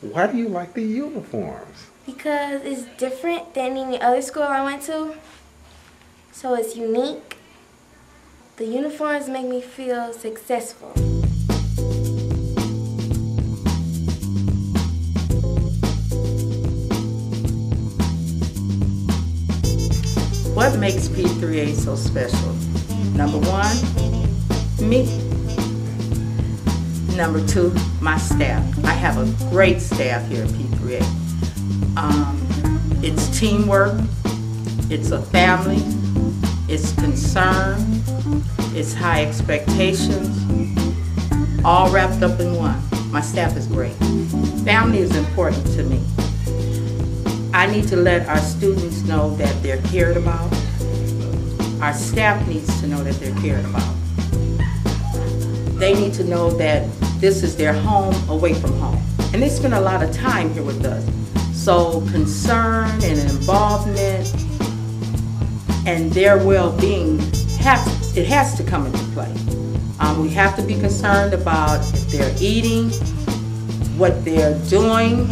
Why do you like the uniforms? Because it's different than any other school I went to. So it's unique. The uniforms make me feel successful. What makes P3A so special? Number one, me. Number two, my staff. I have a great staff here at P3A. It's teamwork, it's a family, it's concern, it's high expectations, all wrapped up in one. My staff is great. Family is important to me. I need to let our students know that they're cared about. Our staff needs to know that they're cared about. They need to know that this is their home away from home. And they spend a lot of time here with us. So concern and involvement and their well-being, it has to come into play. We have to be concerned about if they're eating, what they're doing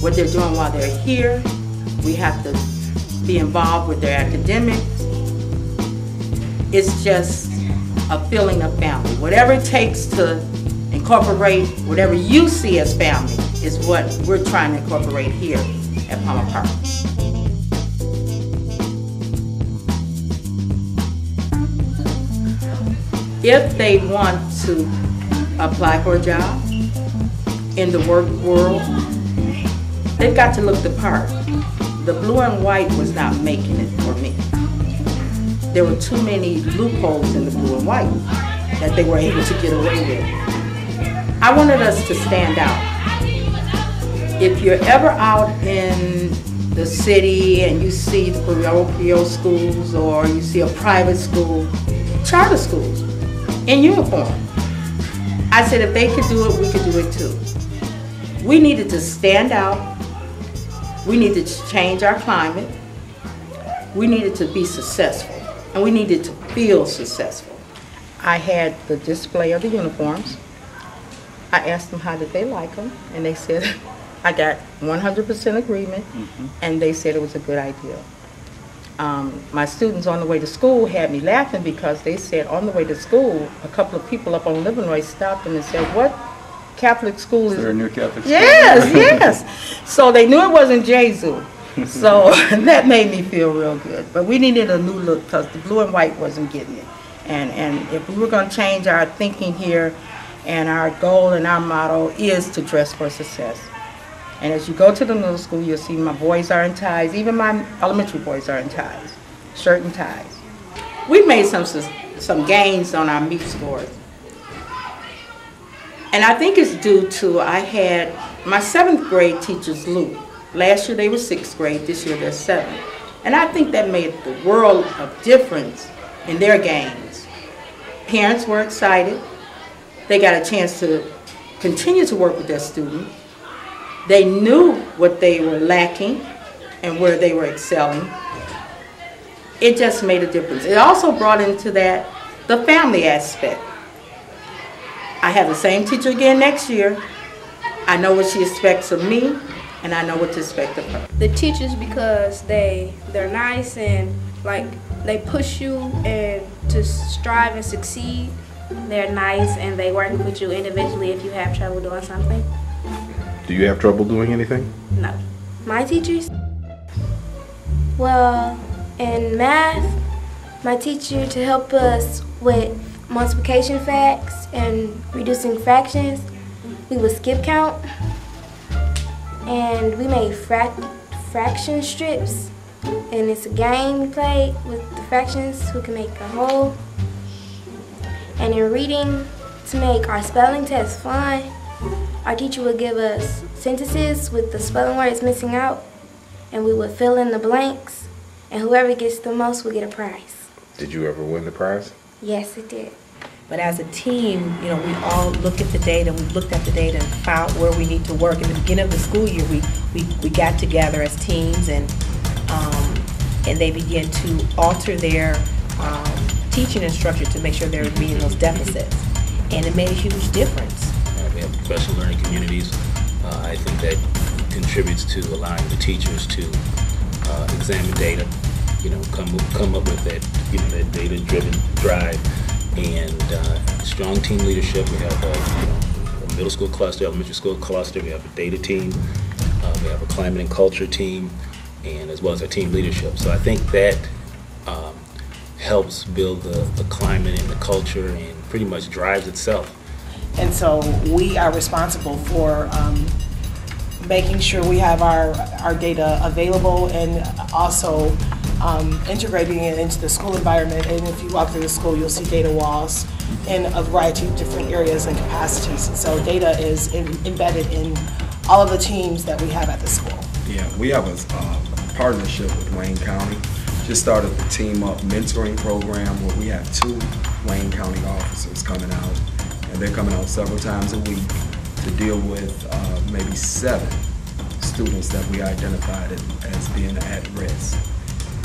while they're here. We have to be involved with their academics. It's just a feeling of family. Whatever it takes to incorporate whatever you see as family is what we're trying to incorporate here at Palmer Park. If they want to apply for a job in the work world, they've got to look the part. The blue and white was not making it for me. There were too many loopholes in the blue and white that they were able to get away with. I wanted us to stand out. If you're ever out in the city and you see the parochial schools or you see a private school, charter schools, in uniform, I said if they could do it, we could do it too. We needed to stand out. We needed to change our climate. We needed to be successful. And we needed to feel successful. I had the display of the uniforms. I asked them how did they like them, and they said, I got 100% agreement, and they said it was a good idea. My students on the way to school had me laughing because they said on the way to school, a couple of people up on Livernois stopped them and said, what Catholic school is? Is there a new Catholic school? Yes, yes. So they knew it wasn't Jesu. So that made me feel real good. But we needed a new look because the blue and white wasn't getting it. And if we were going to change our thinking here, and our goal and our motto is to dress for success. And as you go to the middle school, you'll see my boys are in ties. Even my elementary boys are in ties, shirt and ties. We've made some gains on our meet scores. And I think it's due to I had my 7th grade teachers, Lou. Last year they were 6th grade, this year they're 7th. And I think that made the world of difference in their gains. Parents were excited. They got a chance to continue to work with their students. They knew what they were lacking and where they were excelling. It just made a difference. It also brought into that the family aspect. I have the same teacher again next year. I know what she expects of me, and I know what to expect of her. The teachers, because they're nice and like they push you and to strive and succeed. They're nice and they work with you individually if you have trouble doing something. Do you have trouble doing anything? No. My teachers? Well, in math, my teacher to help us with multiplication facts and reducing fractions, we would skip count. And we made fraction strips. And it's a game we played with the fractions who can make a whole. And in reading, to make our spelling test fun, our teacher would give us sentences with the spelling words missing out, and we would fill in the blanks, and whoever gets the most would get a prize. Did you ever win the prize? Yes, it did. But as a team, you know, we all look at the data, we looked at the data and found where we need to work. In the beginning of the school year, we got together as teams and they began to alter their teaching and structure to make sure they were meeting those deficits. And it made a huge difference. We have special learning communities I think that contributes to allowing the teachers to examine data, come up with that, that data-driven drive, and strong team leadership. We have a middle school cluster, elementary school cluster. We have a data team. We have a climate and culture team, and as well as our team leadership. So I think that helps build the climate and the culture, and pretty much drives itself. And so we are responsible for making sure we have our data available, and also integrating it into the school environment. And if you walk through the school, you'll see data walls in a variety of different areas and capacities. And so data is embedded in all of the teams that we have at the school. Yeah, we have a partnership with Wayne County. Just started the Team Up mentoring program where we have 2 Wayne County officers coming out, and they're coming out several times a week to deal with maybe 7 students that we identified as being at risk.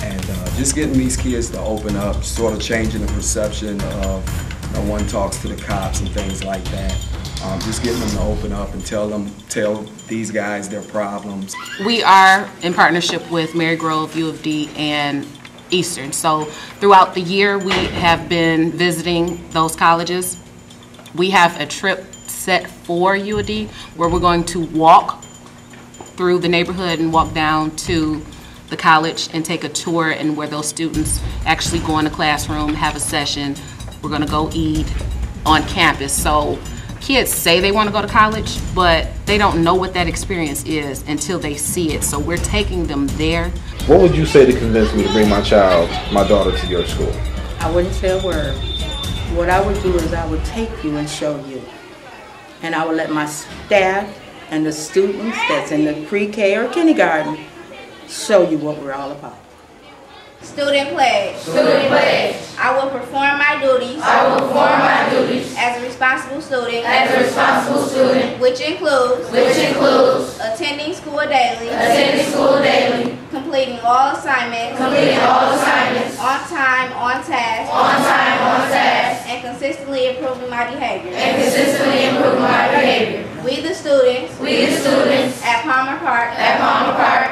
And just getting these kids to open up, sort of changing the perception of no one talks to the cops and things like that. Just getting them to open up and tell these guys their problems. We are in partnership with Marygrove, U of D, and Eastern. So throughout the year, we have been visiting those colleges. We have a trip set for U of D where we're going to walk through the neighborhood and walk down to the college and take a tour, and where those students actually go in the classroom, have a session. We're going to go eat on campus. So kids say they want to go to college, but they don't know what that experience is until they see it. So we're taking them there. What would you say to convince me to bring my daughter to your school? I wouldn't say a word. What I would do is I would take you and show you. And I would let my staff and the students that's in the pre-K or kindergarten show you what we're all about. Student pledge. Student pledge. I will perform my duties. I will perform my duties as a responsible student. as a responsible student, Which includes attending school daily. attending school daily, Completing all assignments. completing all assignments On time, on task. on time, on task, And consistently improving my behavior. and consistently improving my behavior. We the students We, the students at Palmer Park at Palmer Park